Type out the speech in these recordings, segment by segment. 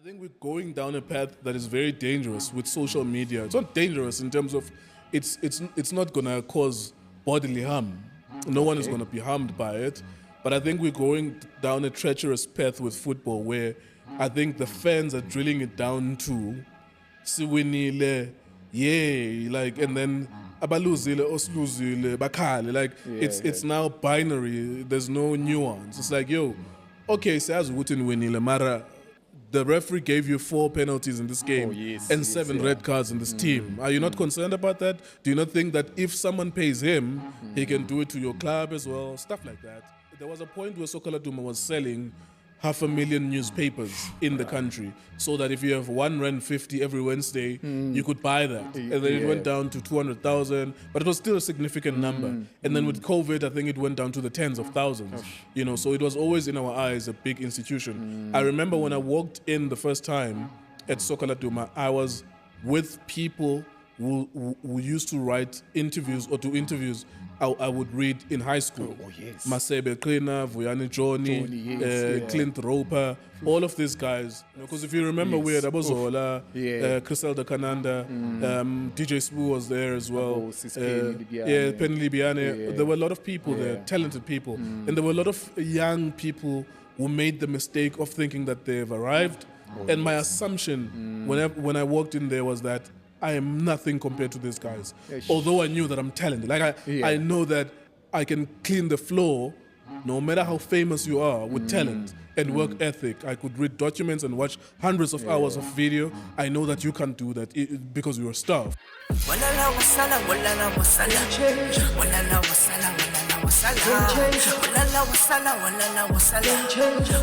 think we're going down a path that is very dangerous with social media. It's not dangerous in terms of it's not gonna cause bodily harm. No one is gonna be harmed by it. But I think we're going down a treacherous path with football where I think the fans are drilling it down to siwinile, yay, like, and then abaluzile osiluzile bakhale, like it's now binary. There's no nuance. It's like, yo, okay, says ukuthi niwinile mara the referee gave you 4 penalties in this game and 7 red cards in this team. Are you not concerned about that? Do you not think that if someone pays him, he can do it to your club as well? Stuff like that. There was a point where Laduma was selling 500,000 newspapers in the country, so that if you have 1 rand 50 every Wednesday, you could buy that. And then it went down to 200,000, but it was still a significant number. And then with COVID, I think it went down to the tens of thousands. You know, so it was always in our eyes a big institution. I remember when I walked in the first time at Laduma, I was with people who used to write interviews or do interviews I would read in high school. Masebe Klina, Vuyani Johnny, Clint Roper, all of these guys. Because if you remember, we had Abozola, Criselda Kananda, DJ Spoo was there as well. Penny Libiane. There were a lot of people there, talented people. And there were a lot of young people who made the mistake of thinking that they've arrived. And my assumption when I walked in there was that I am nothing compared to these guys. Although I knew that I'm talented. Like I know that I can clean the floor no matter how famous you are with talent and work ethic. I could read documents and watch hundreds of hours of video. I know that you can't do that because you're a star. Walala wasala, walala wasala, walala wasala, walala wasala, walala wasala, walala wasala,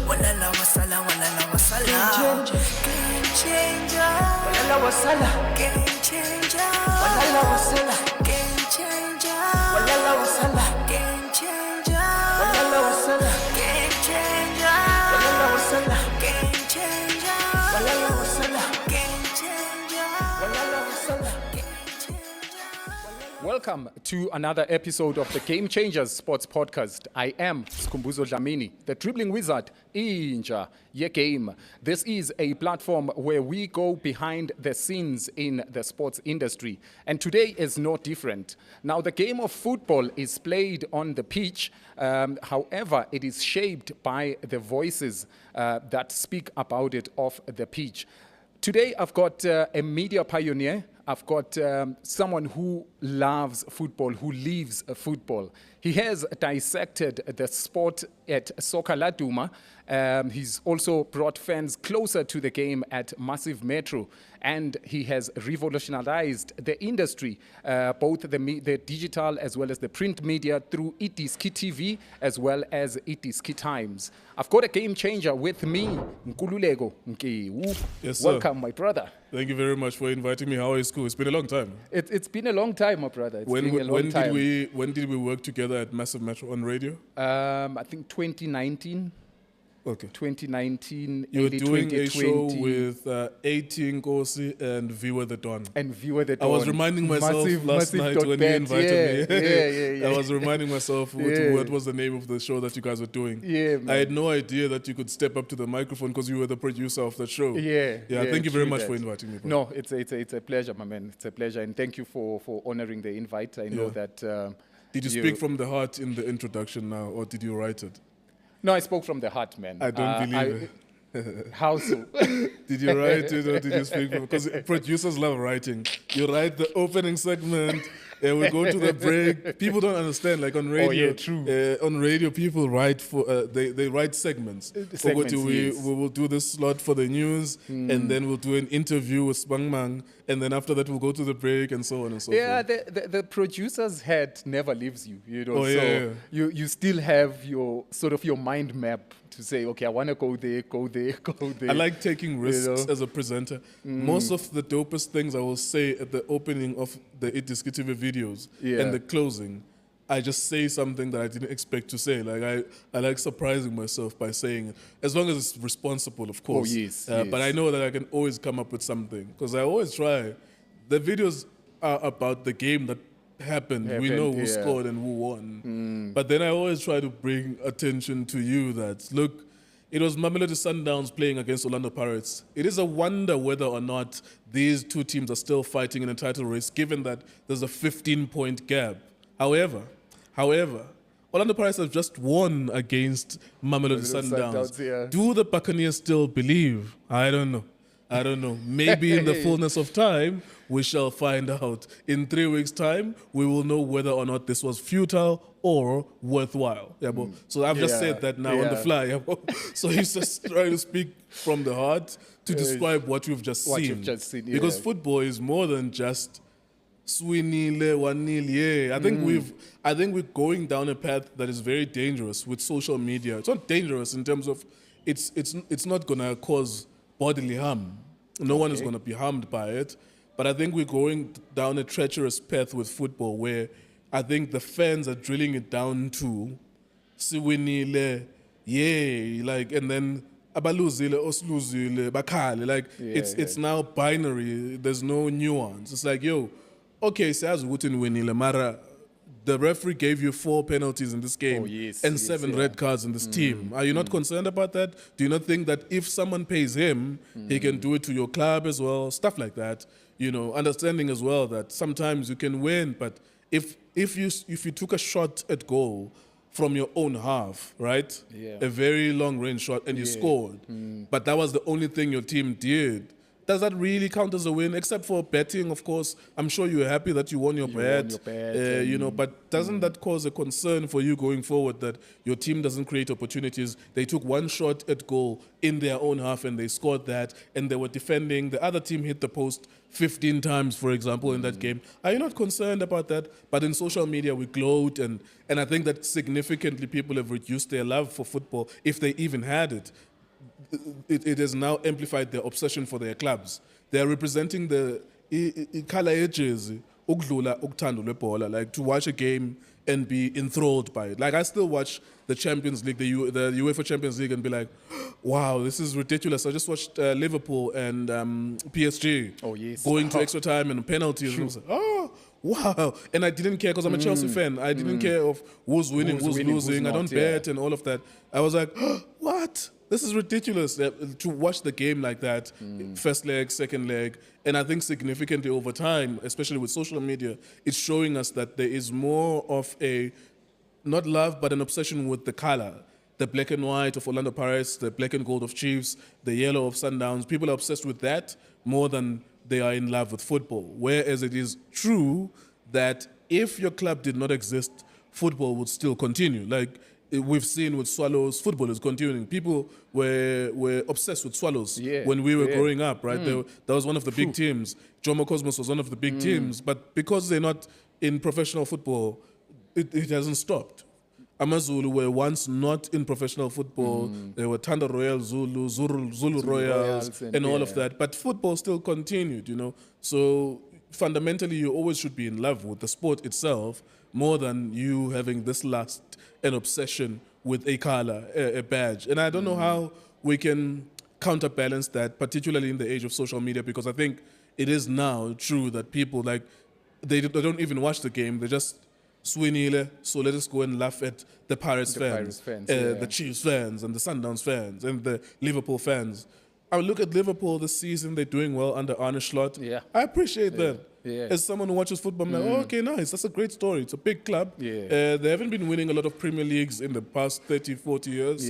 walala wasala, walala wasala, game changer, walala wasala, game changer, walala wasala, game changer, walala wasala, game changer, walala wasala, game changer, walala wasala, game changer, walala wasala, game changer, walala wasala. Welcome to another episode of the Game Changers Sports Podcast. I am Skumbuzo Dlamini, the dribbling wizard, Inja Ye Game. This is a platform where we go behind the scenes in the sports industry. And today is no different. Now, the game of football is played on the pitch. However, it is shaped by the voices that speak about it off the pitch. Today, I've got a media pioneer. I've got someone who loves football, who lives football. He has dissected the sport at Laduma. He's also brought fans closer to the game at Massiv Metro, and he has revolutionized the industry, both the digital as well as the print media through Idiski TV as well as Idiski Times. I've got a game changer with me, Nkululeko, Nkewu. Yes, sir. Welcome, my brother. Thank you very much for inviting me. How is school? It's been a long time. It's been a long time, my brother. When did we work together at Massiv Metro on radio? I think 2019. Okay. 2019. You were doing a show with 18 Nkosi and Viewer the Dawn. I was reminding myself last night when you invited me. Yeah. I was reminding myself what was the name of the show that you guys were doing. Yeah, man. I had no idea that you could step up to the microphone because you were the producer of the show. Yeah. Thank you very much for inviting me, bro. No, it's a pleasure, my man. It's a pleasure, and thank you for honoring the invite. I know that. Did you speak from the heart in the introduction now, or did you write it? No, I spoke from the heart, man. I don't believe it. How so? Did you write it or did you speak from? Because producers love writing. You write the opening segment, and we go to the break. People don't understand. Like on radio, true. On radio, people write for they write segments. We will do this slot for the news, and then we'll do an interview with Spangmang, and then after that we'll go to the break and so on and so forth. Yeah, the producer's head never leaves you. You know, you still have your sort of your mind map to say, okay, I want to go there. I like taking risks as a presenter. Most of the dopest things I will say at the opening of the Idiski TV videos and the closing, I just say something that I didn't expect to say. Like I like surprising myself by saying it, as long as it's responsible, of course. Yes. But I know that I can always come up with something because I always try. The videos are about the game that happened. We know who scored and who won. But then I always try to bring attention to you that, look, It was Mamelodi Sundowns playing against Orlando Pirates. It is a wonder whether or not these two teams are still fighting in a title race, given that there's a 15-point gap. However, Orlando Pirates have just won against Mamelodi Sundowns. Yeah. Do the Buccaneers still believe? I don't know. Maybe in the fullness of time, we shall find out. In 3 weeks' time, we will know whether or not this was futile or worthwhile. Yeah, but, so I've just said that now on the fly. Yeah, so he's just trying to speak from the heart to describe what you've just seen. Because football is more than just swinile, 1-0. Yeah. I think we're going down a path that is very dangerous with social media. It's not dangerous in terms of it's not gonna cause bodily harm. No one is going to be harmed by it. But I think we're going down a treacherous path with football where I think the fans are drilling it down to siwinile, yay, like, and then abaluzile, osluzile, bakale. Like, it's now binary. There's no nuance. It's like, yo, okay, sayazi ukuthi niwinile, mara the referee gave you 4 penalties in this game and 7 red cards in this team. Are you not concerned about that? Do you not think that if someone pays him, he can do it to your club as well? Stuff like that. You know, understanding as well that sometimes you can win, but if you took a shot at goal from your own half, right? Yeah. A very long range shot and you scored, but that was the only thing your team did. Does that really count as a win? Except for betting, of course. I'm sure you're happy that you won your bet. You know, but doesn't that cause a concern for you going forward that your team doesn't create opportunities? They took 1 shot at goal in their own half and they scored that, and they were defending. The other team hit the post 15 times, for example, in that game. Are you not concerned about that? But in social media, we gloat, and I think that significantly people have reduced their love for football, if they even had it. It has now amplified their obsession for their clubs. They are representing the color edges, like to watch a game and be enthralled by it. Like, I still watch the Champions League, the UEFA Champions League, and be like, wow, this is ridiculous. I just watched Liverpool and PSG going to extra time and penalties. And I was like, oh, wow. And I didn't care because I'm a Chelsea fan. I didn't care of who's winning, who's losing. I don't bet and all of that. I was like, what? This is ridiculous to watch the game like that, first leg, second leg. And I think significantly over time, especially with social media, it's showing us that there is more of a, not love, but an obsession with the color. The black and white of Orlando Pirates, the black and gold of Chiefs, the yellow of Sundowns. People are obsessed with that more than they are in love with football. Whereas it is true that if your club did not exist, football would still continue. Like, we've seen with Swallows, football is continuing. People were obsessed with Swallows when we were growing up, right? That was one of the big teams. Jomo Cosmos was one of the big teams. But because they're not in professional football, it hasn't stopped. Amazulu were once not in professional football. They were Tanda Royal Zulu, Zulu Royals, and all of that. But football still continued, you know. So fundamentally, you always should be in love with the sport itself more than you having this lust and obsession with a color, a badge. And I don't know how we can counterbalance that, particularly in the age of social media, because I think it is now true that people, like, they don't even watch the game. They just swinile, so let us go and laugh at the Pirates fans, the Chiefs fans, and the Sundowns fans, and the Liverpool fans. I look at Liverpool this season, they're doing well under Arne Slot. I appreciate that. As someone who watches football, I'm like, oh, okay, nice. That's a great story. It's a big club. They haven't been winning a lot of Premier Leagues in the past 30, 40 years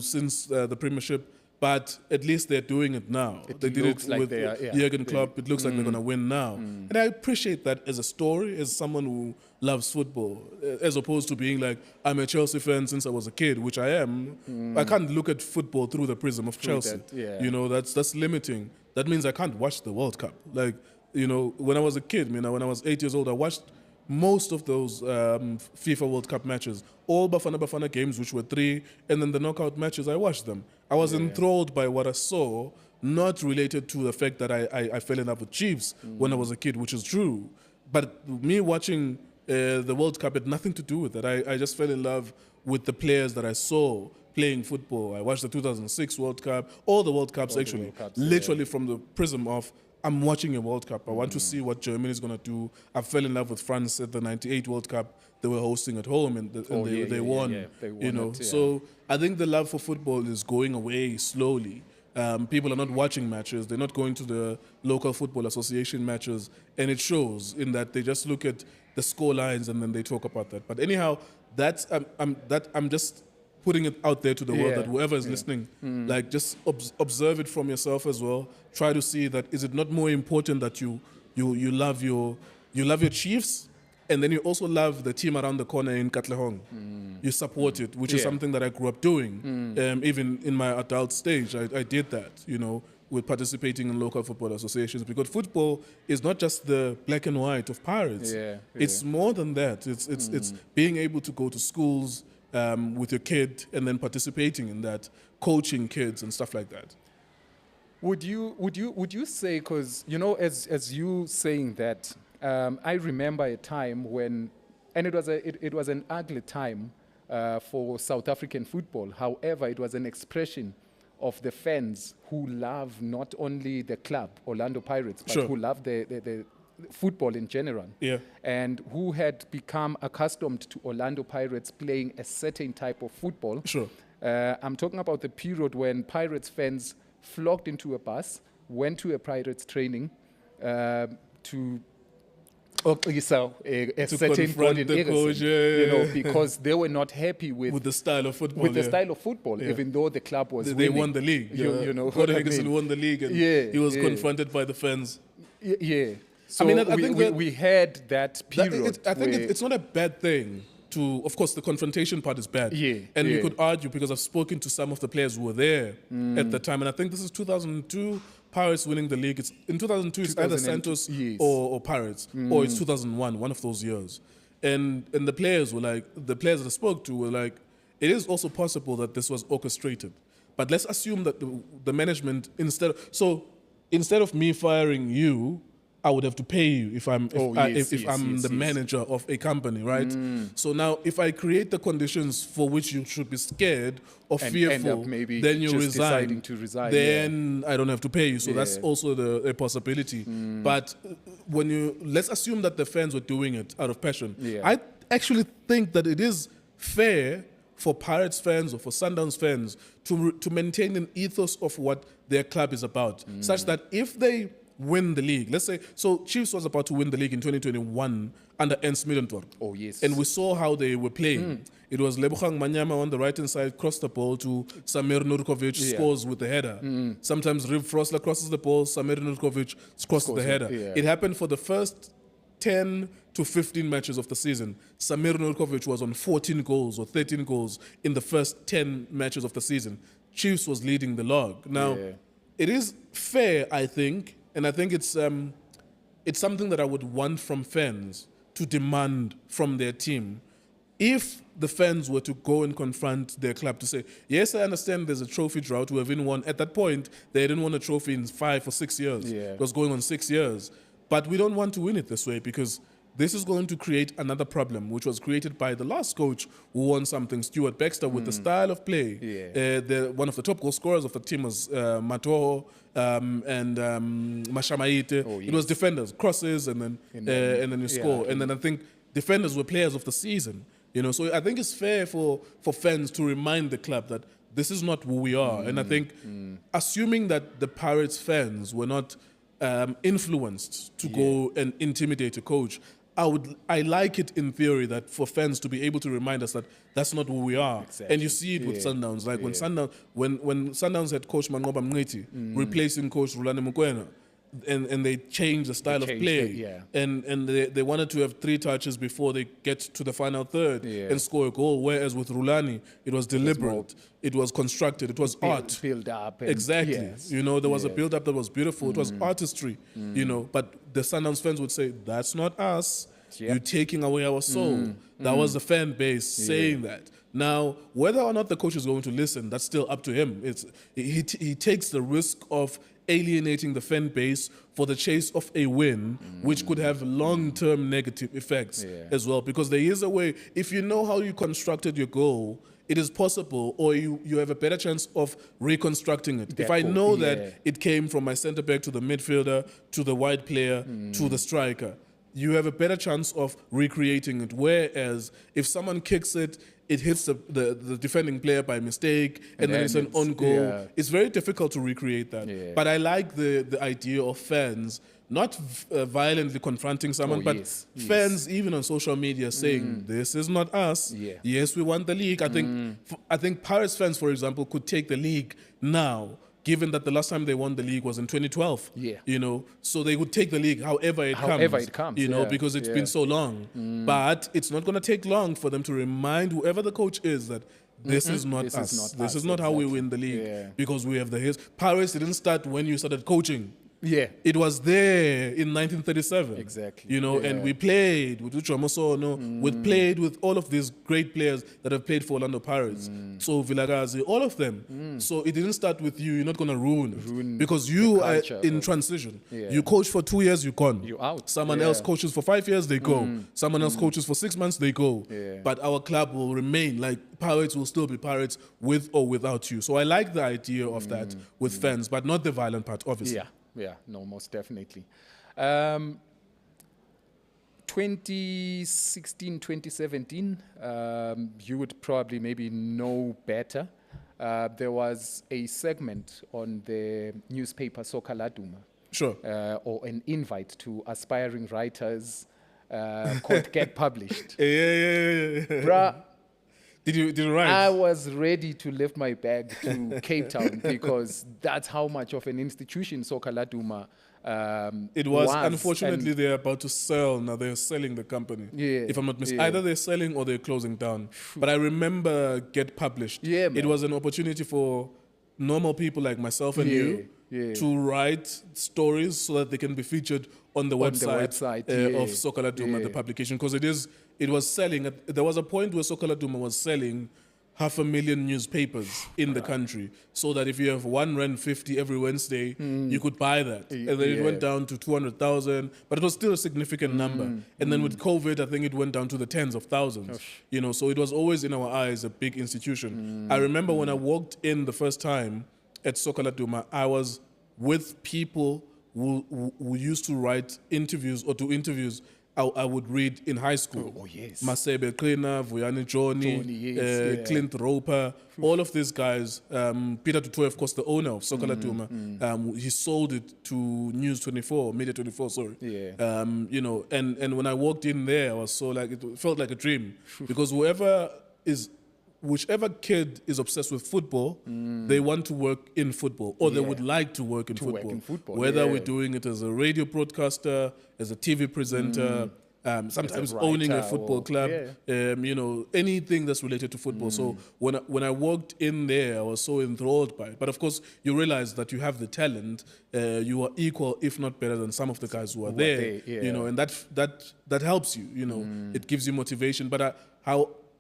since the Premiership. But at least they're doing it now. They did it with Jurgen Klopp. It looks like they're going to win now. And I appreciate that as a story, as someone who loves football, as opposed to being like, I'm a Chelsea fan since I was a kid, which I am. I can't look at football through the prism of Chelsea. You know, that's limiting. That means I can't watch the World Cup. Like, you know, when I was a kid, when I was 8 years old, I watched most of those FIFA World Cup matches, all Bafana games, which were 3, and then the knockout matches, I watched them. I was enthralled by what I saw, not related to the fact that I fell in love with Chiefs when I was a kid, which is true. But me watching the World Cup had nothing to do with that. I just fell in love with the players that I saw playing football. I watched the 2006 World Cup, all the World Cups literally from the prism of I'm watching a World Cup. I want to see what Germany is going to do. I fell in love with France at the '98 World Cup. They were hosting at home, and, they won. They won you know, it, yeah. so I think the love for football is going away slowly. People are not watching matches. They're not going to the local football association matches, and it shows in that they just look at the score lines and then they talk about that. But anyhow, I'm just putting it out there to the world Yeah. that whoever is listening, like just observe it from yourself as well. Try to see that is it not more important that you love your Chiefs, and then you also love the team around the corner in Katlehong. You support it, which is Yeah. something that I grew up doing. Even in my adult stage, I did that, with participating in local football associations, because football is not just the black and white of Pirates. Yeah, It's more than that. It's being able to go to schools with your kid and then participating in that, coaching kids and stuff like that. Would you say, because as you saying that, I remember a time when, and it was an ugly time for South African football. However, it was an expression of the fans who love not only the club Orlando Pirates, but Sure. who love the football in general. Yeah. And who had become accustomed to Orlando Pirates playing a certain type of football. Sure. I'm talking about the period when Pirates fans flocked into a bus, went to a Pirates training to a certain confront Colin the Erickson, coach, yeah. because they were not happy with the style of football. with the yeah. style of football, Yeah. even though the club was They winning. won the league. You know Gordon what I Higginson mean? won the league, and Yeah, he was yeah. confronted by the fans. Yeah. So mean, I think that- we had that period. I think where- it's not a bad thing. Of course, the confrontation part is bad. Yeah, And you yeah. could argue, because I've spoken to some of the players who were there at the time, and I think this is 2002, Pirates winning the league. It's in 2002, it's either 2002, Santos yes. or Pirates, or it's 2001, one of those years. And the players were like, the players that I spoke to were like, it is also possible that this was orchestrated. But let's assume that the management, instead of me firing you, I would have to pay you if I'm the manager of a company, right? So now, if I create the conditions for which you should be scared or And fearful, end up maybe then you just resign. deciding to resign, Then I don't have to pay you. So that's Yeah. also a possibility. But let's assume that the fans were doing it out of passion. Yeah. I actually think that it is fair for Pirates fans or for Sundowns fans to maintain an ethos of what their club is about, such that if they win the league, let's say, so Chiefs was about to win the league in 2021 under Ernst Middendorp. Oh, yes. And we saw how they were playing. It was Lebogang Manyama on the right-hand side, crossed the ball to Samir Nurkovic, scores with the header. Sometimes Rib Frosler crosses the ball, Samir Nurkovic crosses the header. yeah. It happened for the first 10 to 15 matches of the season. Samir Nurkovic was on 14 goals or 13 goals in the first 10 matches of the season. Chiefs was leading the log. Now, Yeah. it is fair, I think, and I think it's something that I would want from fans to demand from their team. If the fans were to go and confront their club to say, yes, I understand there's a trophy drought, we haven't won. At that point, they didn't win a trophy in 5 or 6 years. Yeah. It was going on 6 years. But we don't want to win it this way, because this is going to create another problem, which was created by the last coach who won something, Stuart Baxter, with the style of play. Yeah. One of the top goal scorers of the team was Matoho and Mashamaite. Oh, It was defenders, crosses, and then you score. And then I think defenders were players of the season. So I think it's fair for fans to remind the club that this is not who we are. And I think assuming that the Pirates fans were not influenced to go and intimidate a coach, I like it in theory that for fans to be able to remind us that that's not who we are. Exactly. And you see it with Sundowns. Like when Sundowns had Coach Mangoba Mngeti replacing Coach Rulani Mukwena, and they changed the style of changed play. it, yeah. And they wanted to have 3 touches before they get to the final third and score a goal. Whereas with Rulani, it was deliberate, it was constructed, it was art. Build up. And Exactly. yes. There was a build-up that was beautiful. It was artistry, But the Sundowns fans would say, that's not us. Yep. You're taking away our soul. That was the fan base saying that. Now, whether or not the coach is going to listen, that's still up to him. He takes the risk of alienating the fan base for the chase of a win, which could have long-term negative effects as well. Because there is a way, if you know how you constructed your goal it is possible, or you have a better chance of reconstructing it. If I That know goal, that yeah. it came from my center back to the midfielder to the wide player to the striker, you have a better chance of recreating it. Whereas if someone kicks it, it hits the defending player by mistake, and then it's an own goal. yeah. It's very difficult to recreate that. Yeah. But I like the idea of fans not violently confronting someone, Oh, but yes, fans even on social media saying, this is not us. Yeah. Yes, we want the league. I think Pirates fans, for example, could take the league now, given that the last time they won the league was in 2012. Yeah. You know, so they would take the league however it comes. You know, yeah, because it's yeah. been so long. But it's not going to take long for them to remind whoever the coach is that this is not This us. is not This us, is not how we exactly. win the league, Yeah. because we have the hits. Pirates didn't start when you started coaching. Yeah. It was there in 1937. Exactly. You know, and Yeah. we played with Ucho Mosono. We played with all of these great players that have played for Orlando Pirates. So Vilagazi, all of them. So it didn't start with you. You're not going to ruin it. Because you are culture in of- transition. Yeah. You coach for 2 years, you're gone. You're out. Someone Yeah. else coaches for 5 years, they go. Someone else coaches for 6 months, they go. Yeah. But our club will remain, like Pirates will still be Pirates with or without you. So I like the idea of that with fans, but not the violent part, obviously. Yeah, no, most definitely. 2016, 2017, you would probably maybe know better. There was a segment on the newspaper Soka Laduma, Sure. or an invite to aspiring writers called Get Published. Yeah. Bruh, Did you write? I was ready to lift my bag to Cape Town because that's how much of an institution Soka Laduma It was. and Unfortunately, they're about to sell. Now they're selling the company. Yeah, If I'm not mistaken. yeah. Either they're selling or they're closing down. But I remember Get Published. Yeah, It man. was an opportunity for normal people like myself and Yeah, you yeah. to write stories so that they can be featured on the website, yeah, of Sokola Duma, yeah. the publication. Because it was selling. There was a point where Sokola Duma was selling 500,000 newspapers in the country, so that if you have R1.50 every Wednesday, you could buy that. And then it Yeah. went down to 200,000, but it was still a significant number. And then with COVID, I think it went down to the tens of thousands. You know, so it was always in our eyes a big institution. I remember when I walked in the first time at Sokola Duma, I was with people who used to write interviews or do interviews I would read in high school. Oh, yes. Masebe Klina, Vuyani Johnny, Johnny, yes, yeah. Clint Roper, all of these guys. Peter Tutoy, of course, the owner of Sokola Duma, he sold it to News 24, Media 24, sorry. Yeah. You know, and when I walked in there, I was so like, it felt like a dream. Because whichever kid is obsessed with football, they want to work in football, or they Yeah. would like to work in work football. in football, Whether yeah. we're doing it as a radio broadcaster, as a TV presenter, sometimes owning a writer football or- club, yeah. you know, anything that's related to football. So when I walked in there, I was so enthralled by it. But of course, you realize that you have the talent. You are equal, if not better, than some of the guys who are there. there, yeah. You know, and that helps you. You know, it gives you motivation. But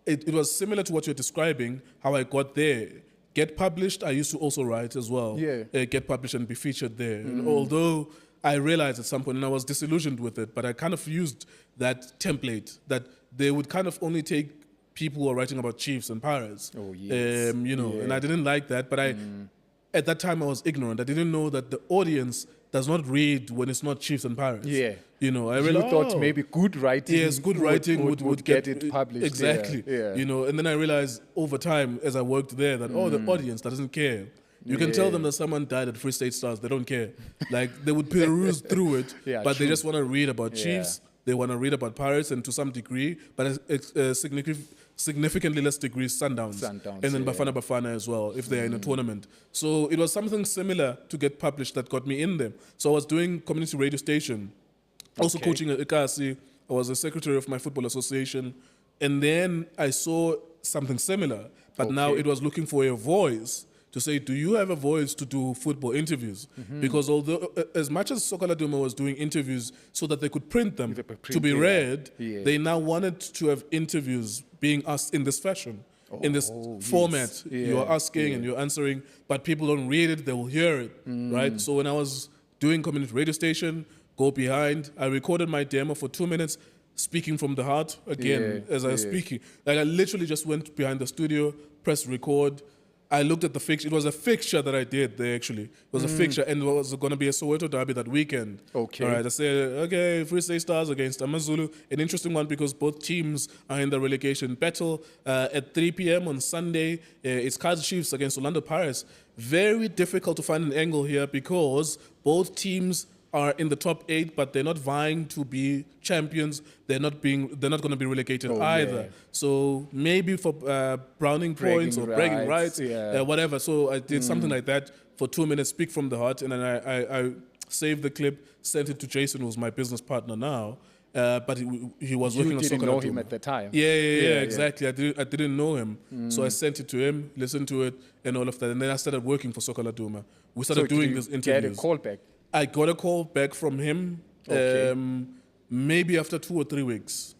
it was similar to what you're describing. How I got there. Get Published, I used to also write as well. Yeah. Get Published and be featured there. And although I realized at some point, and I was disillusioned with it, but I kind of used that template that they would kind of only take people who are writing about Chiefs and Pirates. Oh, yes. You know, Yeah. and I didn't like that. But at that time, I was ignorant. I didn't know that the audience does not read when it's not Chiefs and Pirates. Yeah. You know, I You realized, thought maybe good writing yes, good writing would get it published. Exactly. Yeah. You know, and then I realized over time as I worked there that the audience doesn't care. You can tell them that someone died at Free State Stars. They don't care. Like they would peruse through it, Yeah, but they true. just want to read about Chiefs. They want to read about Pirates, and to some degree, but significantly less degree Sundowns, Sundowns, and then yeah. Bafana as well if they're in a tournament. So it was something similar to Get Published that got me in there. So I was doing community radio station, also Okay. coaching at Ikasi. I was a secretary of my football association, and then I saw something similar, but now Okay. it was looking for a voice to say, do you have a voice to do football interviews? Because although, as much as Sokola Duma was doing interviews so that they could print them They could to print, be yeah. read, Yeah. they now wanted to have interviews being asked in this fashion, in this format. yes. You're Yeah, asking and you're answering, but people don't read it, they will hear it, right? So when I was doing community radio station, go behind, I recorded my demo for 2 minutes, speaking from the heart again as I was yeah. speaking. Like I literally just went behind the studio, pressed record. I looked at the fixture. It was a fixture that I did there actually. It was a fixture and it was going to be a Soweto derby that weekend. Okay. All right, I said, okay, Free State Stars against Amazulu. An interesting one because both teams are in the relegation battle. At 3 p.m. on Sunday, it's Kaizer Chiefs against Orlando Pirates. Very difficult to find an angle here because both teams are in the top 8, but they're not vying to be champions. They're not going to be relegated either. Yeah. So maybe for browning points or bragging rights, whatever. So I did something like that for 2 minutes, speak from the heart, and then I saved the clip, sent it to Jason, who's my business partner now. But he was working on You Soccer didn't know Laduma. him at the time. Yeah, exactly. I didn't know him, so I sent it to him, listened to it, and all of that. And then I started working for Soccer Laduma. We started doing these interviews. Get a call back. I got a call back from him, maybe after 2 or 3 weeks.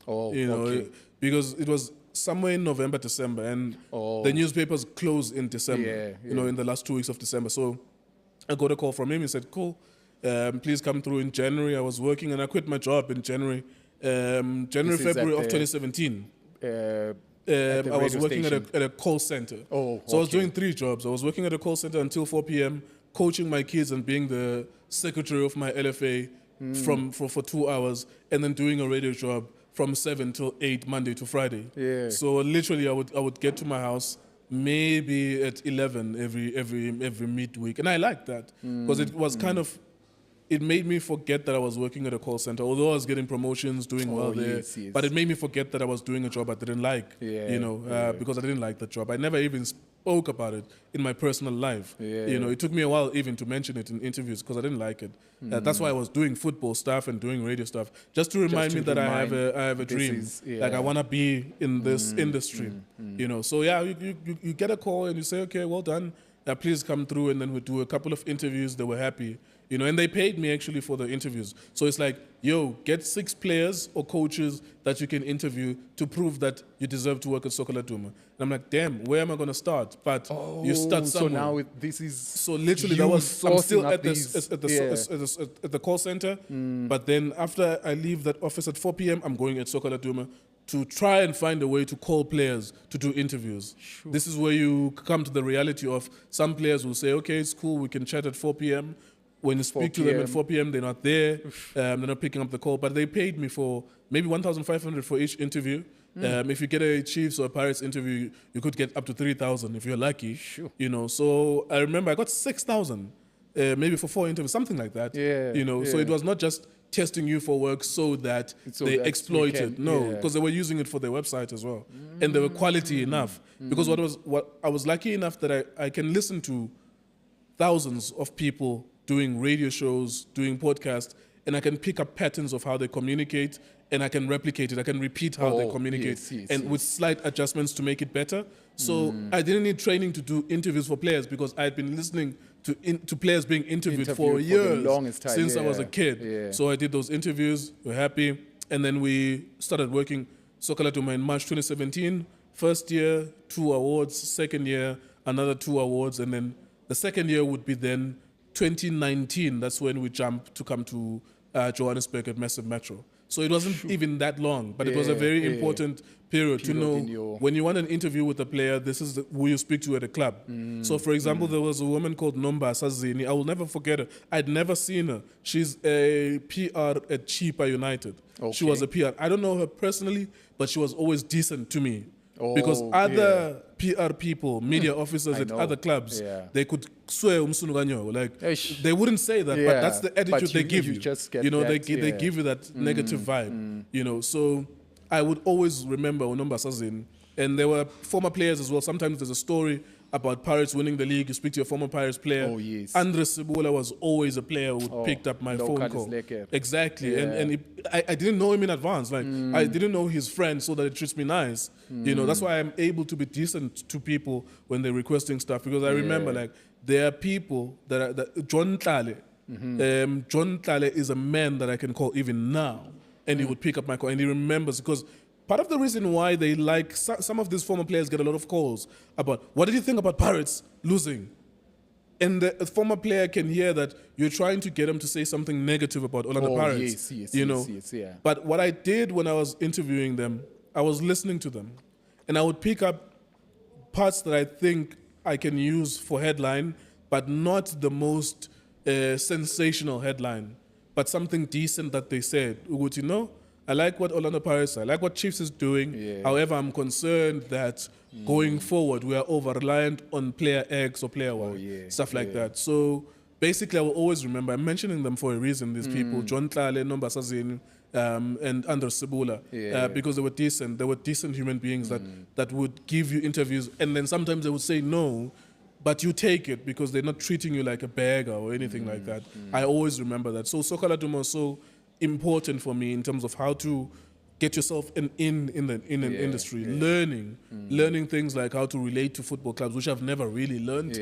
Because it was somewhere in November, December, and the newspapers close in December. In the last 2 weeks of December. So I got a call from him. He said, "Cool, please come through in January." I was working, and I quit my job in January, February of 2017. I was working at a call center. So I was doing 3 jobs. I was working at a call center until 4 p.m., coaching my kids and being the secretary of my LFA for 2 hours, and then doing a radio job from 7 till 8 Monday to Friday. Yeah. So literally, I would get to my house maybe at 11 every midweek, and I liked that because it was kind of. It made me forget that I was working at a call center, although I was getting promotions, doing well there. Yes. But it made me forget that I was doing a job I didn't like, because I didn't like the job. I never even spoke about it in my personal life. It took me a while even to mention it in interviews because I didn't like it. That's why I was doing football stuff and doing radio stuff, just to remind me that I have a dream. Like I want to be in this industry. So you get a call and you say, okay, well done. Please come through, and then we do a couple of interviews. They were happy, and they paid me actually for the interviews. So it's like, get 6 players or coaches that you can interview to prove that you deserve to work at Soccer Laduma. And I'm like, damn, where am I going to start? But you start somewhere. So now this is. So literally, I'm still at the call center. But then after I leave that office at 4 p.m., I'm going at Soccer Laduma to try and find a way to call players to do interviews. Sure. This is where you come to the reality of some players will say, okay, it's cool, we can chat at 4 p.m. When you speak to them at 4 p.m., they're not there, they're not picking up the call, but they paid me for maybe 1,500 for each interview. If you get a Chiefs or a Pirates interview, you could get up to 3,000 if you're lucky. Sure. So I remember I got 6,000, maybe for 4 interviews, something like that. So it was not just testing you for work so that they exploit it. No, because they were using it for their website as well. And they were quality enough. Because what I was lucky enough that I can listen to thousands of people doing radio shows, doing podcasts, and I can pick up patterns of how they communicate, and I can replicate it. I can repeat how they communicate, with slight adjustments to make it better. So I didn't need training to do interviews for players because I had been listening to players being interviewed for years since I was a kid. So I did those interviews. We're happy, and then we started working Soccer Laduma in March 2017. First year, 2 awards. Second year, another 2 awards, and then the second year would be then 2019. That's when we jumped to come to Johannesburg at Massiv Metro. So it wasn't even that long, but it was a very important period to know when you want an interview with a player, this is who you speak to at a club. So for example, there was a woman called Nomba Sazini. I will never forget her. I'd never seen her. She's a PR at Chipa United. She was a PR. I don't know her personally, but she was always decent to me. Because other PR people, media officers at other clubs, they could swear like they wouldn't say that, but that's the attitude they give you. Just get they give you that negative vibe. So I would always remember Onomba Sazin, and there were former players as well. Sometimes there's a story about Pirates winning the league. You speak to your former Pirates player. Andres Sibula was always a player who picked up my phone call. Exactly, and I didn't know him in advance. Like I didn't know his friend, so that it treats me nice. That's why I'm able to be decent to people when they're requesting stuff, because I remember like there are people that John Tlale. John Tlale is a man that I can call even now, and he would pick up my call, and he remembers, because part of the reason why they like some of these former players get a lot of calls about, what did you think about Pirates losing? And the former player can hear that you're trying to get him to say something negative about Orlando Pirates. Yes, yeah. But what I did when I was interviewing them, I was listening to them, and I would pick up parts that I think I can use for headline, but not the most sensational headline, but something decent that they said. Uguti, no, I like what Orlando Pirates, I like what Chiefs is doing. Yeah. However, I'm concerned that going forward, we are over-reliant on player X or player Y, stuff like that. So basically, I will always remember, I'm mentioning them for a reason, these people, John Tlale, Nomba Sazini, and Anders Sibula, because they were decent. They were decent human beings that would give you interviews, and then sometimes they would say no, but you take it because they're not treating you like a beggar or anything like that. I always remember that. So Soka Laduma was so important for me in terms of how to get yourself in an industry, learning things like how to relate to football clubs, which I've never really learned,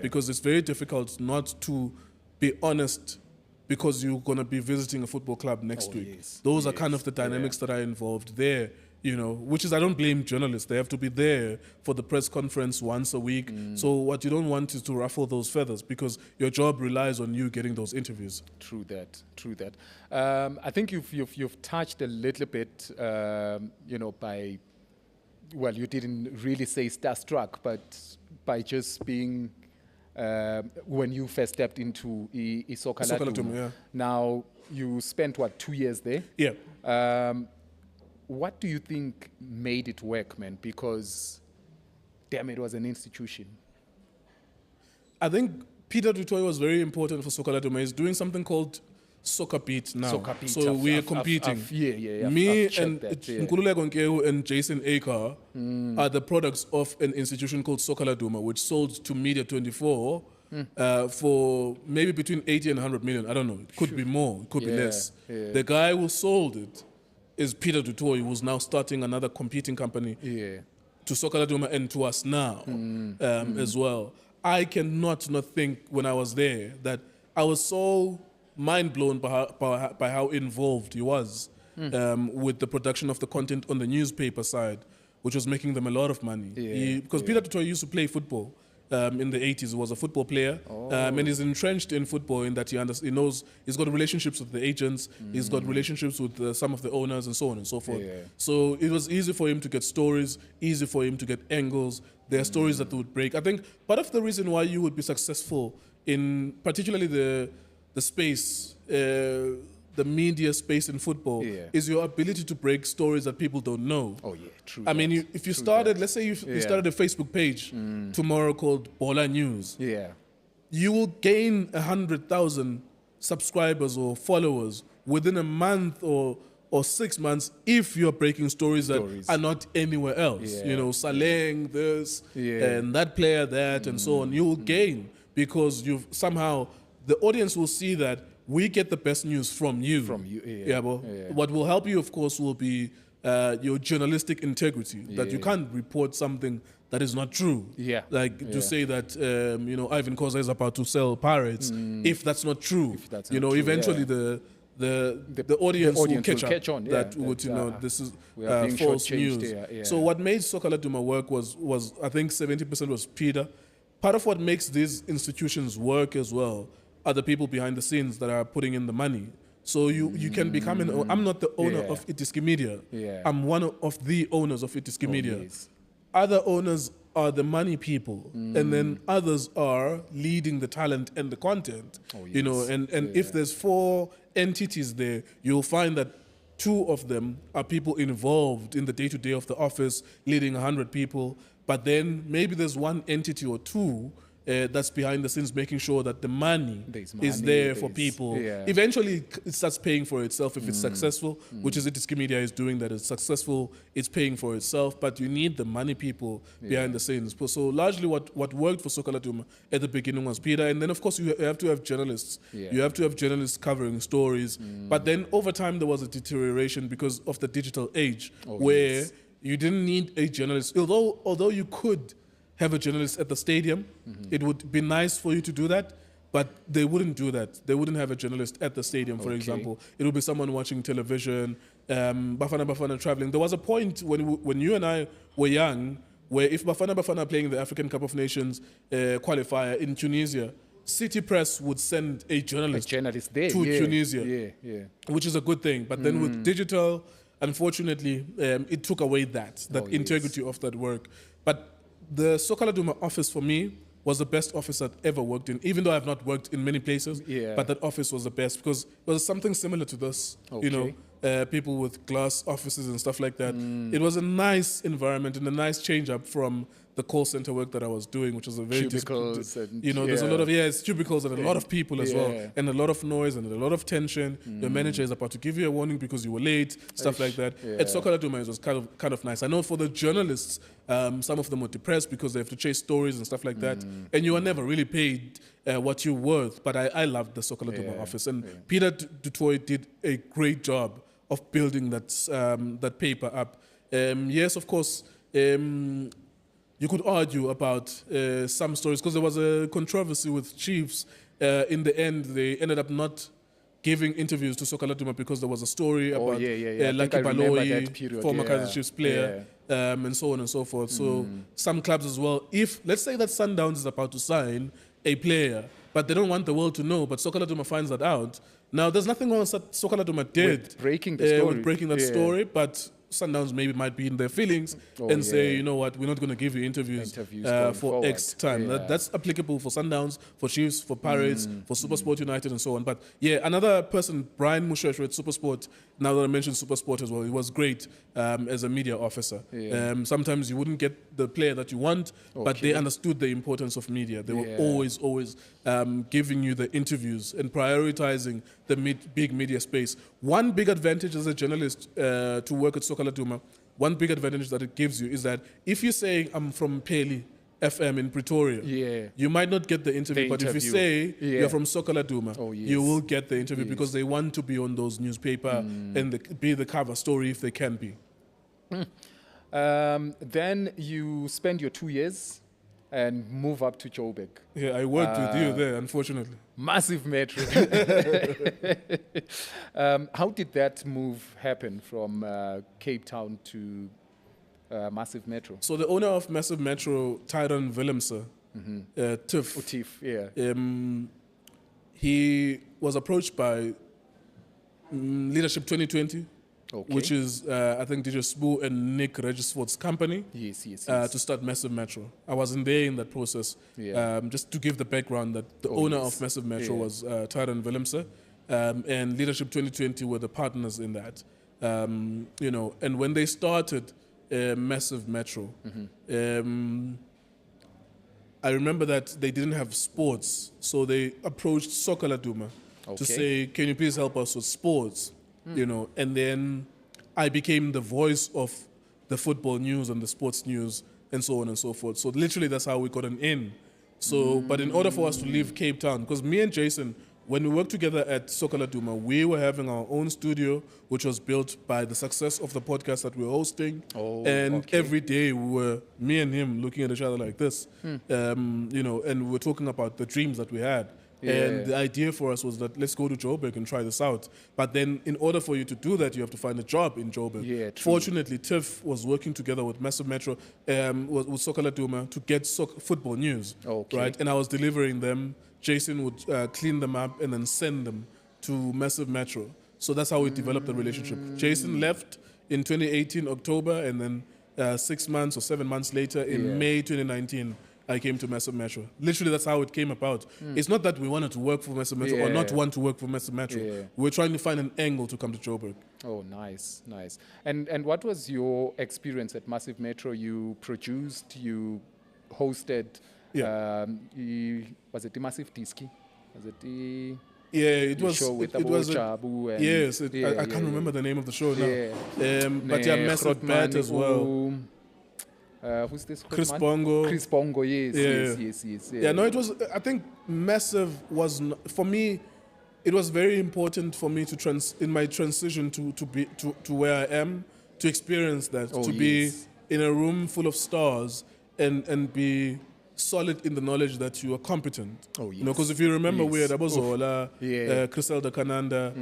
because it's very difficult not to be honest because you're going to be visiting a football club next week. Those are kind of the dynamics that are involved there, you know, which is, I don't blame journalists. They have to be there for the press conference once a week. So what you don't want is to ruffle those feathers because your job relies on you getting those interviews. True that. I think you've touched a little bit, you know, by, well, you didn't really say starstruck, but by just being, when you first stepped into Soka Laduma. Yeah. Now, you spent, 2 years there? Yeah. What do you think made it work, man? Because, damn, it was an institution. I think Peter Dutoy was very important for Soka Laduma. He's doing something called Soccer Beat now. Soccer Beat. So we are competing. Me and Nkululeko, Nkewu and Jason Akar are the products of an institution called Soka Laduma, which sold to Media 24 for maybe between 80 and 100 million. I don't know. It could be more. It could be less. The guy who sold it is Peter Dutoy, who's now starting another competing company to Soka Laduma and to us now as well. I cannot not think when I was there that I was so mind blown by how involved he was with the production of the content on the newspaper side, which was making them a lot of money. Because Peter Dutoy used to play football. In the 80s, he was a football player, and he's entrenched in football in that he knows he's got relationships with the agents, he's got relationships with some of the owners, and so on and so forth. So it was easy for him to get stories, easy for him to get angles. There are stories that would break. I think part of the reason why you would be successful in particularly the space, the media space in football, is your ability to break stories that people don't know. True. I mean, if you started, let's say you started a Facebook page tomorrow called Bola News, you will gain 100,000 subscribers or followers within a month or 6 months if you're breaking stories that are not anywhere else. You know, Saleng, this, and that player, that, and so on. You will gain because you've somehow, the audience will see that we get the best news from you. What will help you, of course, will be your journalistic integrity, that you can't report something that is not true. To say that, you know, Ivan Koza is about to sell Pirates, if that's not true. Eventually the audience will catch on. This is false news. So what made Soka Laduma work was I think 70% was Peter. Part of what makes these institutions work as well are the people behind the scenes that are putting in the money. So you can become I'm not the owner of Idiski Media. I'm one of the owners of Idiski Media. Other owners are the money people, and then others are leading the talent and the content. You know, and if there's 4 entities there, you'll find that 2 of them are people involved in the day-to-day of the office, leading 100 people. But then maybe there's 1 entity or 2 that's behind the scenes, making sure that the money is there for people. Eventually, it starts paying for itself if it's successful, which is Idiski Media is doing that. It's successful, it's paying for itself, but you need the money people behind the scenes. So largely what worked for Soka Laduma at the beginning was Peter, and then of course you have to have journalists. You have to have journalists covering stories, but then over time there was a deterioration because of the digital age, where you didn't need a journalist, although you could have a journalist at the stadium. It would be nice for you to do that, but they wouldn't do that. They wouldn't have a journalist at the stadium, for example. It would be someone watching television, Bafana traveling. There was a point when you and I were young where if Bafana Bafana are playing the African Cup of Nations qualifier in Tunisia, City Press would send a journalist there to Tunisia, which is a good thing. But then with digital, unfortunately, it took away that integrity of that work. But the Soka Laduma office for me was the best office I'd ever worked in, even though I've not worked in many places. But that office was the best because it was something similar to this, you know, people with glass offices and stuff like that. It was a nice environment and a nice change up from the call center work that I was doing, which was a very cubicles and, you know, there's a lot of it's cubicles and a lot of people as well, and a lot of noise and a lot of tension. Your manager is about to give you a warning because you were late, stuff like that. At Soka Laduma, it was kind of nice. I know for the journalists, some of them were depressed because they have to chase stories and stuff like that, and you are never really paid what you're worth. But I loved the Soka Laduma office, and Peter Dutoy did a great job of building that paper up. Yes, of course. You could argue about some stories because there was a controversy with Chiefs. In the end, they ended up not giving interviews to Soka Laduma because there was a story about Lucky Baloyi, former Kaizer Chiefs player, and so on and so forth. So some clubs as well, if let's say that Sundowns is about to sign a player, but they don't want the world to know, but Soka Laduma finds that out. Now, there's nothing wrong with Soka Laduma did with breaking the story. With breaking that story, but Sundowns maybe might be in their feelings and say, you know what, we're not going to give you interviews for forward. X time. That's applicable for Sundowns, for Chiefs, for Pirates, for SuperSport United and so on. But another person, Brian Musheshwe at SuperSport, now that I mentioned SuperSport as well, he was great as a media officer. Sometimes you wouldn't get the player that you want, but they understood the importance of media. They were always giving you the interviews and prioritizing the big media space. One big advantage as a journalist to work at Soka Laduma, one big advantage that it gives you is that if you say I'm from Peli FM in Pretoria, you might not get the interview, but if you say you're from Soka Laduma, you will get the interview because they want to be on those newspaper and be the cover story if they can be. Then you spend your 2 years and move up to Joburg. Yeah, I worked with you there, unfortunately. Massiv Metro. How did that move happen from Cape Town to Massiv Metro? So the owner of Massiv Metro, Tyron Willemse, Tiff, he was approached by Leadership 2020, which is, I think, DJ Sbu and Nick Regisford's company, to start Massiv Metro. I wasn't there in that process. Just to give the background that the owner of Massiv Metro was Tyron Willemse, and Leadership 2020 were the partners in that. You know, and when they started Massiv Metro, I remember that they didn't have sports, so they approached Soka Laduma to say, "Can you please help us with sports?" You know, and then I became the voice of the football news and the sports news and so on and so forth. So literally that's how we got an in. So, but in order for us to leave Cape Town, because me and Jason, when we worked together at Soka Laduma, we were having our own studio, which was built by the success of the podcast that we were hosting. Every day we were, me and him, looking at each other like this, you know, and we were talking about the dreams that we had. And the idea for us was that let's go to Joburg and try this out. But then in order for you to do that, you have to find a job in Joburg. Fortunately, Tiff was working together with Massiv Metro, with Soka Laduma to get football news. Right? And I was delivering them. Jason would clean them up and then send them to Massiv Metro. So that's how we developed the relationship. Jason left in 2018, October, and then 6 months or 7 months later, in May 2019, I came to Massiv Metro. Literally, that's how it came about. It's not that we wanted to work for Massiv Metro or not want to work for Massiv Metro. We were trying to find an angle to come to Joburg. Oh, nice. And what was your experience at Massiv Metro? You produced, you hosted. Was it the Massiv Idiski? Was it the... it was. Show with it was Chabu yes, I can't remember the name of the show now. But Massiv Bat as well. Who's this? Chris Bongo. Chris Bongo, yes. Yeah, no, it was. I think Massiv was for me. It was very important for me to in my transition to where I am, to experience that, be in a room full of stars and be solid in the knowledge that you are competent. Oh, You know, because if you remember, we had Abozola, Yeah. Criselda Kananda,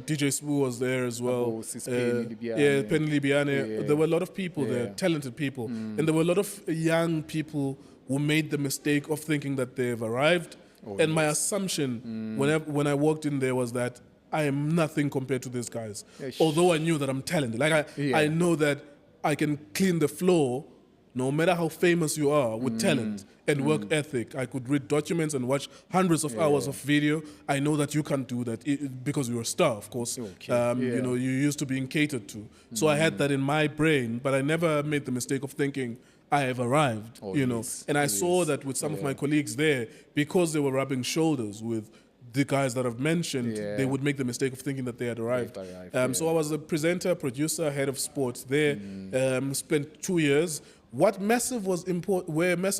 DJ Spoo was there as well. Abo Sispeni Libiane. Yeah, Penny Libiane. Yeah. There were a lot of people there, Yeah. talented people. And there were a lot of young people who made the mistake of thinking that they've arrived. And my assumption when I walked in there was that I am nothing compared to these guys. Although I knew that I'm talented. Like I know that I can clean the floor no matter how famous you are with talent and work ethic. I could read documents and watch hundreds of hours of video. I know that you can't do that because you're a star, of course. You know, you're used to being catered to. So I had that in my brain, but I never made the mistake of thinking I have arrived, you know. And I saw that with some of my colleagues there, because they were rubbing shoulders with the guys that I've mentioned, they would make the mistake of thinking that they had arrived. So I was a presenter, producer, head of sports there, spent 2 years. Where Massiv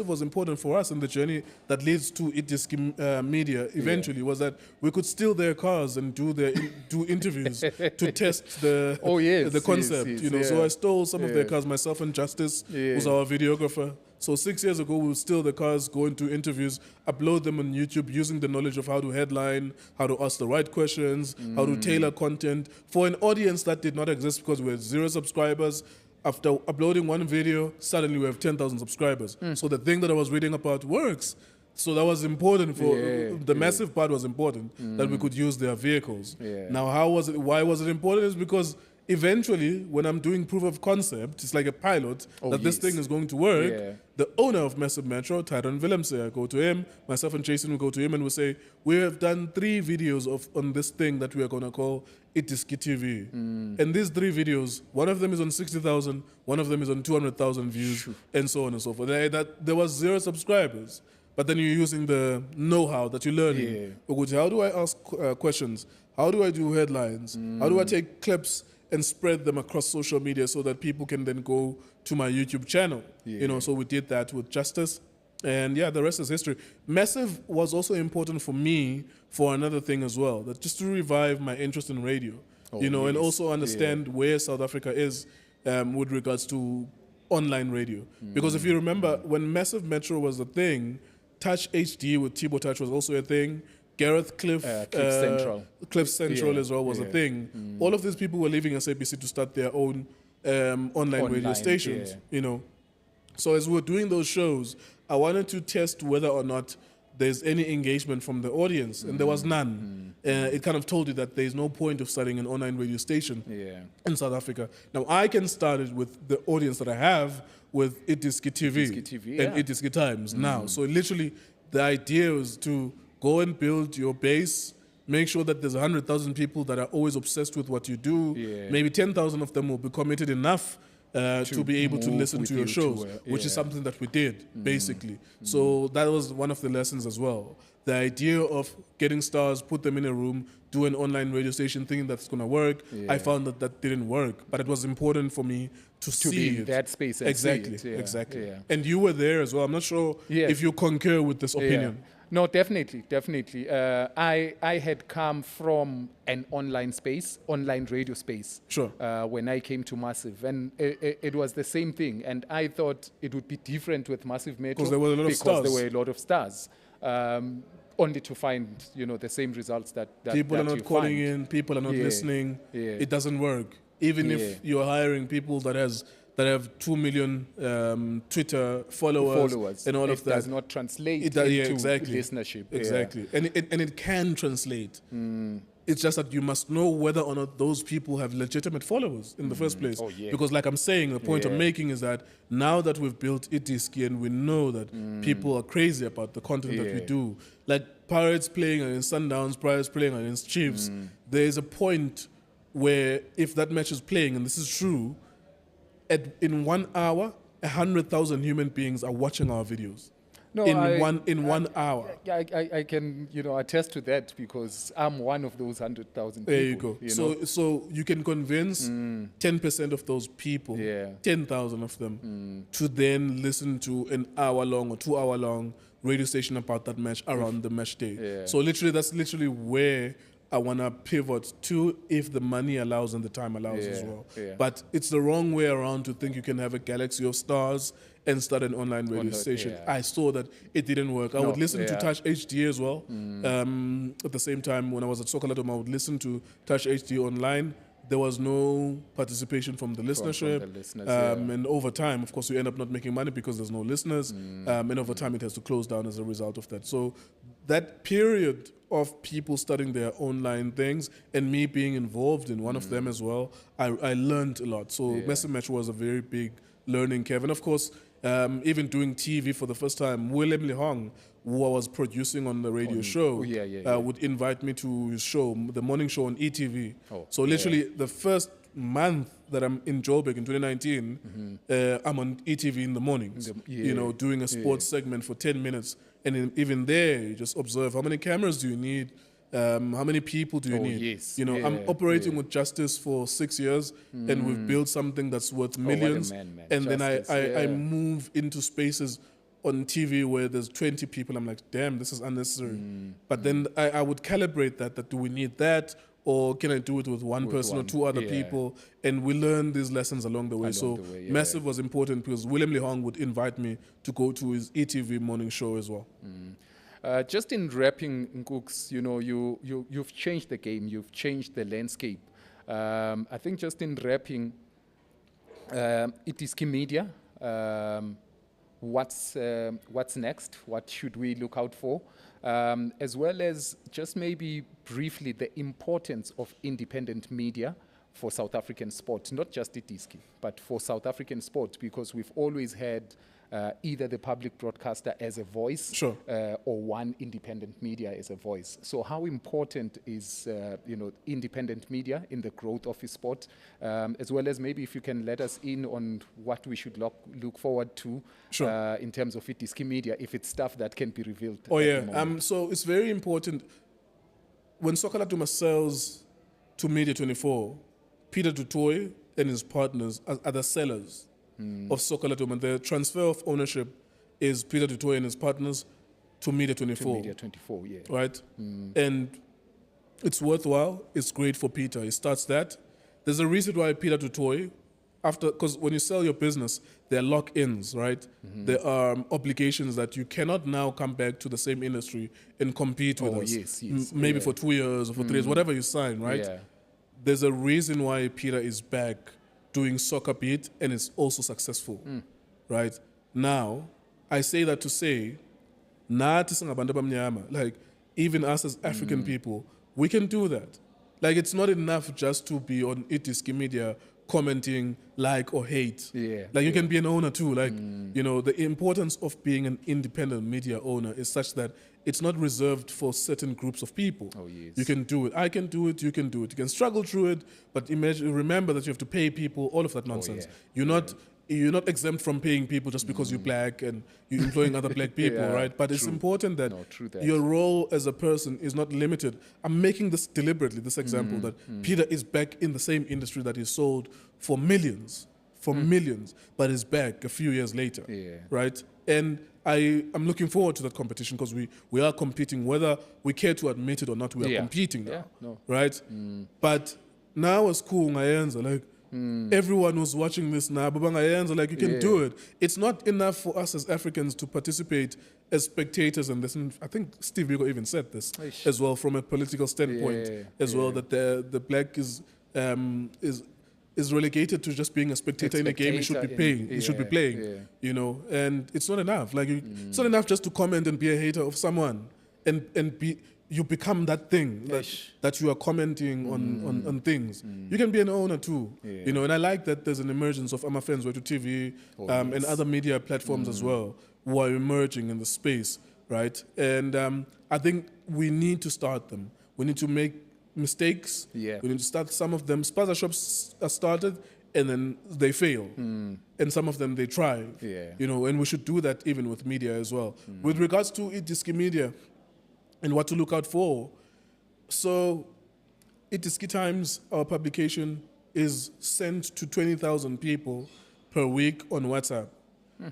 was important for us in the journey that leads to Idiski Media eventually was that we could steal their cars and do interviews to test the concept. You know, so I stole some of their cars myself and Justice, who's our videographer. So 6 years ago, we would steal the cars, go into interviews, upload them on YouTube using the knowledge of how to headline, how to ask the right questions, how to tailor content for an audience that did not exist because we had 0 subscribers. After uploading one video, suddenly we have 10,000 subscribers. So the thing that I was reading about works. So that was important for the Massiv part was important that we could use their vehicles. Now, why was it important? Is because eventually, when I'm doing proof of concept, it's like a pilot that this thing is going to work. The owner of Massiv Metro, Tyrone Willemse, I go to him, myself and Jason will go to him and we say, we have done 3 videos on this thing that we are going to call Idiski TV. And these 3 videos, one of them is on 60,000, one of them is on 200,000 views, and so on and so forth. There was 0 subscribers. But then you're using the know-how that you're learning. How do I ask questions? How do I do headlines? How do I take clips and spread them across social media so that people can then go to my YouTube channel? You know, so we did that with Justice. And the rest is history. Massiv was also important for me for another thing as well, that just to revive my interest in radio, and also understand where South Africa is with regards to online radio. Because if you remember, when Massiv Metro was a thing, Touch HD with Thibaut Touch was also a thing. Gareth Cliff Central as well was a thing. All of these people were leaving SABC to start their own online radio stations, you know. So as we were doing those shows, I wanted to test whether or not there's any engagement from the audience, and there was none. It kind of told you that there's no point of starting an online radio station in South Africa. Now, I can start it with the audience that I have with Idiski TV, and Idiski Times now. So literally, the idea was to go and build your base, make sure that there's 100,000 people that are always obsessed with what you do. Maybe 10,000 of them will be committed enough to be able to listen to your shows, which is something that we did, basically. So that was one of the lessons as well. The idea of getting stars, put them in a room, do an online radio station, thinking that's going to work. I found that didn't work, but it was important for me to see be in it. that space and exactly, see it. Exactly. And you were there as well. I'm not sure if you concur with this opinion. No, definitely. I had come from an online space, online radio space. Sure. When I came to Massiv, and it was the same thing. And I thought it would be different with Massiv Metro because there were a lot of stars. There were a lot of stars. Only to find, the same results that people that are not calling in, people are not listening. It doesn't work. Even if you're hiring people that have 2 million Twitter followers and all of that, it does not translate into listenership. Exactly, and it can translate. It's just that you must know whether or not those people have legitimate followers in the first place. Because like I'm saying, the point I'm making is that now that we've built Idiski and we know that people are crazy about the content that we do, like Pirates playing against Sundowns, Pirates playing against Chiefs, there is a point where if that match is playing, and this is true, in 1 hour, 100,000 human beings are watching our videos. No, in 1 hour. I can attest to that because I'm one of those 100,000 people. There you go. So you can convince 10% of those people, 10,000 of them, to then listen to an hour-long or 2-hour-long radio station about that match around the match day. So that's literally where I want to pivot to if the money allows and the time allows as well. Yeah. But it's the wrong way around to think you can have a galaxy of stars and start an online radio station. yeah. I saw that it didn't work. I would listen to yeah. Touch HD as well. At the same time, when I was at Soccer Laduma, I would listen to Touch HD online. There was no participation from the listenership. the listeners, And over time, of course, you end up not making money because there's no listeners. And over time, it has to close down as a result of that. So that period of people studying their online things and me being involved in one of them as well, I learned a lot. So Massiv Metro was a very big learning curve. And of course, even doing TV for the first time, Willem Lehong, who I was producing on the radio show, would invite me to his show, the morning show on ETV. So literally the first month that I'm in Joburg in 2019, I'm on ETV in the mornings, doing a sports segment for 10 minutes. And even there, you just observe how many cameras do you need, how many people do you need. Yes. I'm operating with Justice for 6 years, and we've built something that's worth millions. man. And Justice, then I move into spaces on TV where there's 20 people. I'm like, damn, this is unnecessary. But then I would calibrate that do we need that? Or can I do it with one person or two other people? And we learn these lessons along the way. Massiv was important because Willem Lehong would invite me to go to his ETV morning show as well. Just in rapping, Nkooks, you've changed the game, you've changed the landscape. I think just in rapping, Idiski Media, what's next? What should we look out for? As well as just maybe briefly the importance of independent media for South African sport, not just Idiski, but for South African sport, because we've always had either the public broadcaster as a voice or one independent media as a voice. So how important is independent media in the growth of his sport, as well as maybe if you can let us in on what we should look forward to in terms of Idiski Media, if it's stuff that can be revealed. So it's very important when Soccer Laduma sells to Media 24, Peter Dutoy and his partners are the sellers of Soccer Laduma. The transfer of ownership is Peter Dutoy and his partners to Media 24. To Media 24, yeah. Right? And it's worthwhile. It's great for Peter. He starts that. There's a reason why Peter Dutoy, because when you sell your business, there are lock-ins, right? There are obligations that you cannot now come back to the same industry and compete with us. Yes. Maybe for 2 years or for 3 years, whatever you sign, right? Yeah. There's a reason why Peter is back doing Soccer Beat and is also successful, right? Now, I say that to say, like, even us as African people, we can do that. Like, it's not enough just to be on Idiski Media commenting like or hate. Like, you can be an owner too. Like, the importance of being an independent media owner is such that it's not reserved for certain groups of people. You can do it. I can do it. You can do it. You can struggle through it, but remember that you have to pay people, all of that nonsense. You're not exempt from paying people just because you're black and you're employing other black people, right? But it's important that your role as a person is not limited. I'm making this deliberately, this example, that Peter is back in the same industry that he sold for millions, but is back a few years later, right? And I'm looking forward to that competition because we are competing, whether we care to admit it or not, we are competing now, right? But now it's cool, like, everyone who's watching this now, like, you can do it. It's not enough for us as Africans to participate as spectators in this. And I think Steve Biko even said this as well from a political standpoint as well, that the black is relegated to just being a spectator in a game. He should be paying. He should be playing. And it's not enough. Like, it's not enough just to comment and be a hater of someone and be. You become that thing that you are commenting on things. You can be an owner too, and I like that there's an emergence of Amafen's Way to TV and other media platforms as well who are emerging in the space, right? And I think we need to start them. We need to make mistakes. We need to start some of them. Sponsorships are started and then they fail, and some of them they thrive. And we should do that even with media as well. With regards to Idiski Media, and what to look out for. So, Idiski Times, our publication, is sent to 20,000 people per week on WhatsApp.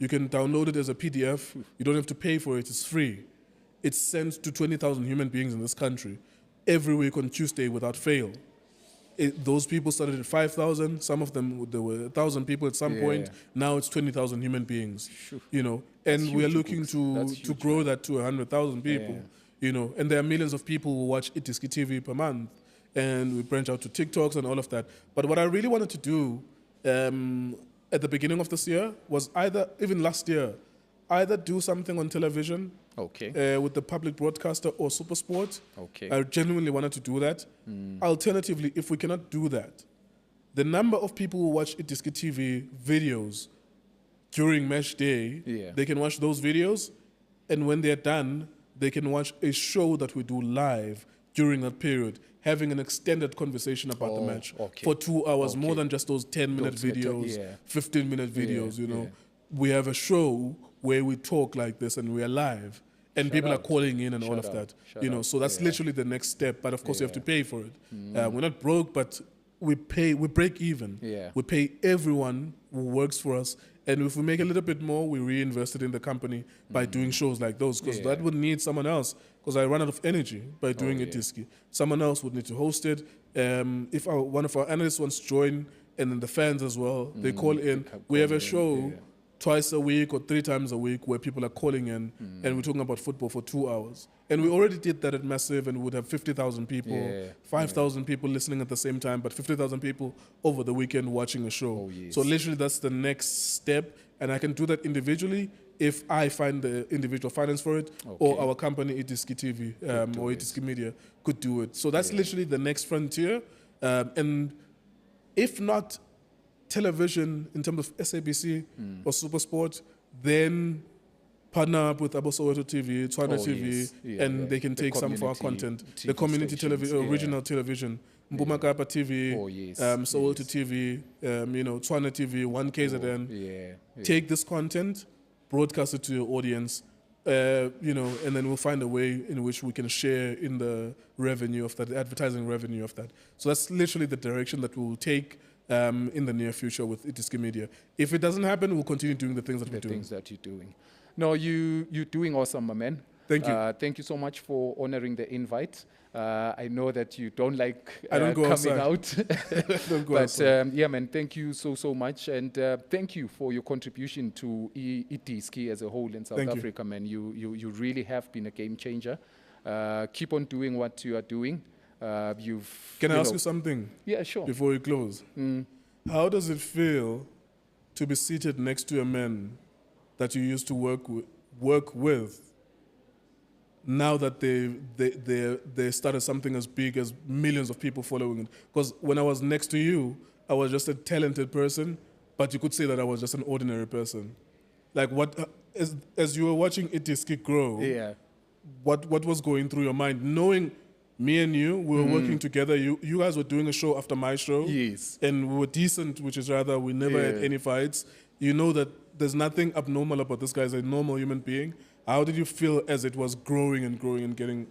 You can download it as a PDF. You don't have to pay for it. It's free. It's sent to 20,000 human beings in this country. every week on Tuesday without fail. Those people started at 5,000. Some of them, there were 1,000 people at some point. Now it's 20,000 human beings, you know. And we are looking to grow that to 100,000 people, you know. And there are millions of people who watch Idiski TV per month. And we branch out to TikToks and all of that. But what I really wanted to do at the beginning of this year was even last year, either do something on television with the public broadcaster or SuperSport. I genuinely wanted to do that. Alternatively, if we cannot do that, the number of people who watch Idiski TV videos during match day, they can watch those videos, and when they're done, they can watch a show that we do live during that period, having an extended conversation about the match for 2 hours, more than just those 10-minute videos, 15-minute videos, you know. We have a show where we talk like this and we are live. And people are calling in and all of that, you know. So that's literally the next step. But of course, you have to pay for it. We're not broke, but we break even. We pay everyone who works for us. And if we make a little bit more, we reinvest it in the company by doing shows like those. Because that would need someone else. Because I run out of energy by doing Idiski. Someone else would need to host it. If one of our analysts wants to join, and then the fans as well, they call in. We have a show twice a week or 3 times a week where people are calling in and we're talking about football for 2 hours. And we already did that at Massiv, and we would have 50,000 people, 5,000 people listening at the same time, but 50,000 people over the weekend watching a show. So literally that's the next step, and I can do that individually if I find the individual finance for it, or our company Idiski TV or Idiski Media could do it. So that's literally the next frontier. And if not television in terms of SABC or SuperSport, then partner up with Abosoweto TV, Tshwane TV, and they can take some of our content. The community television, original television, Mpumakapa TV, Soweto TV, you know, Tshwane TV, 1KZN. Take this content, broadcast it to your audience, you know, and then we'll find a way in which we can share in the revenue of that, the advertising revenue of that. So that's literally the direction that we'll take in the near future with Idiski Media. If it doesn't happen, we'll continue doing the things that we're doing. The things that you're doing. No, you're doing awesome, my man. Thank you. Thank you so much for honoring the invite. I know that you don't like I don't go coming out. Don't go but outside. yeah, man, thank you so much. And thank you for your contribution to Idiski as a whole in South Africa, man. You really have been a game changer. Keep on doing what you are doing. Can I ask you something? Yeah, sure. Before we close. How does it feel to be seated next to a man that you used to work with now that they started something as big as millions of people following it? Because when I was next to you, I was just a talented person, but you could say that I was just an ordinary person. Like what, as you were watching Idiski grow, what was going through your mind, knowing me and you, we were working together. You guys were doing a show after my show. Yes. And we were decent, which is rather we never had any fights. You know that there's nothing abnormal about this guy. He's a normal human being. How did you feel as it was growing and growing and getting...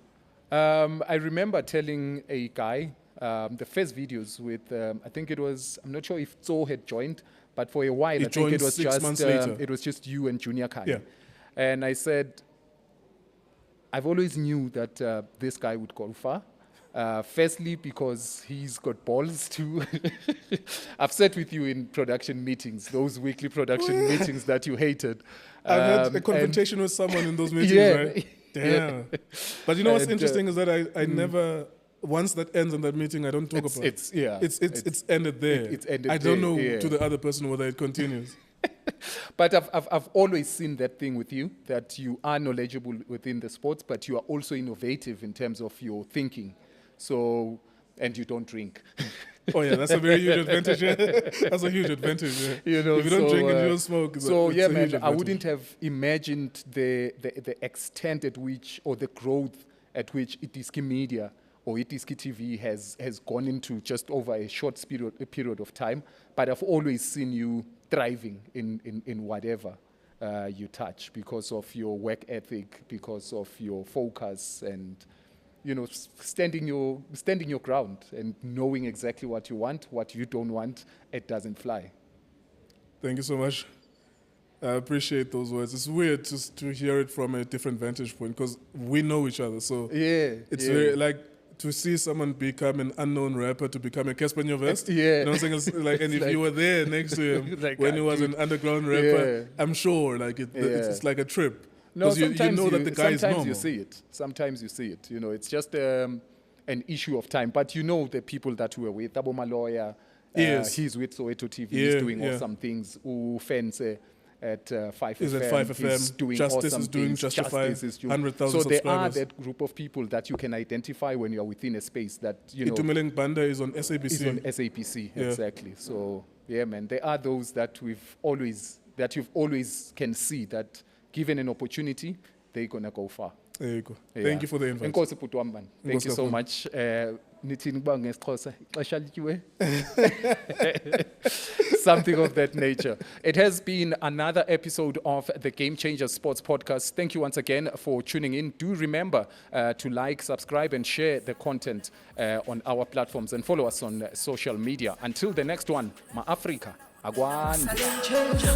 I remember telling a guy, the first videos with, I think it was, I'm not sure if Tso had joined, but for a while, I think it was 6 months later. It was just you and Junior Kai. Yeah. And I said, I've always knew that this guy would go far. Firstly, because he's got balls to... I've sat with you in production meetings, those weekly production meetings that you hated. I've had a confrontation with someone in those meetings, right? Damn. But you know what's interesting is that I never... Once that ends in that meeting, I don't talk about it. It's ended there. It's ended I don't there, know to the other person whether it continues. But I've always seen that thing with you, that you are knowledgeable within the sports, but you are also innovative in terms of your thinking. So, and you don't drink. Oh yeah, that's a very huge advantage. That's a huge advantage. Yeah. You know, if you don't drink and you don't smoke, so it's yeah, a huge man, I advantage. wouldn't have imagined the extent at which, or the growth at which Idiski Media or Idiski TV has gone into just over a short period of time. But I've always seen you thriving in whatever you touch because of your work ethic, because of your focus, and you know, standing your ground and knowing exactly what you want, what you don't want. It doesn't fly. Thank you so much. I appreciate those words. It's weird just to hear it from a different vantage point because we know each other. So Yeah, it's very like to see someone become an unknown rapper to become a Casper Nyovest. Yeah. You know what I'm saying? It's like, and if like- you were there next to him Like, when he was dude. an underground rapper, Yeah. I'm sure like it's like a trip. No, 'Cause you sometimes know that the guy is sometimes normal. you see it. Sometimes you see it. You know, it's just an issue of time. But you know the people that we were with. Abo Maloya, Yes. he's with Soweto TV. Yeah, He's doing yeah. awesome things. Fence at 5FM. He's at 5FM. He's doing Justice awesome is doing things. Justify, Justice is doing 100,000 So there are subscribers. that group of people that you can identify when you are within a space that, you know, Itumeleng Banda is on SABC. is on SAPC. Yeah. Exactly. So, yeah, man, there are those that you've always can see that given an opportunity, they're going to go far. There you go. Yeah. Thank you for the invite. Enkosi bhuti wami, man. Thank you so kakhulu. much. Nithini kuba ngesiXhosa? Ixesha lityiwe? Something of that nature. It has been another episode of the Game Changers Sports Podcast. Thank you once again for tuning in. Do remember to like, subscribe, and share the content on our platforms and follow us on social media. Until the next one, Ma Africa. Agwan.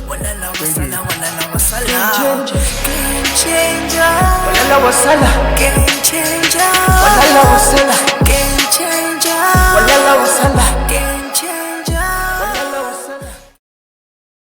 Walala wasala, walala wasala. Game changer. Walala wasala. Game changer. Walala wasala.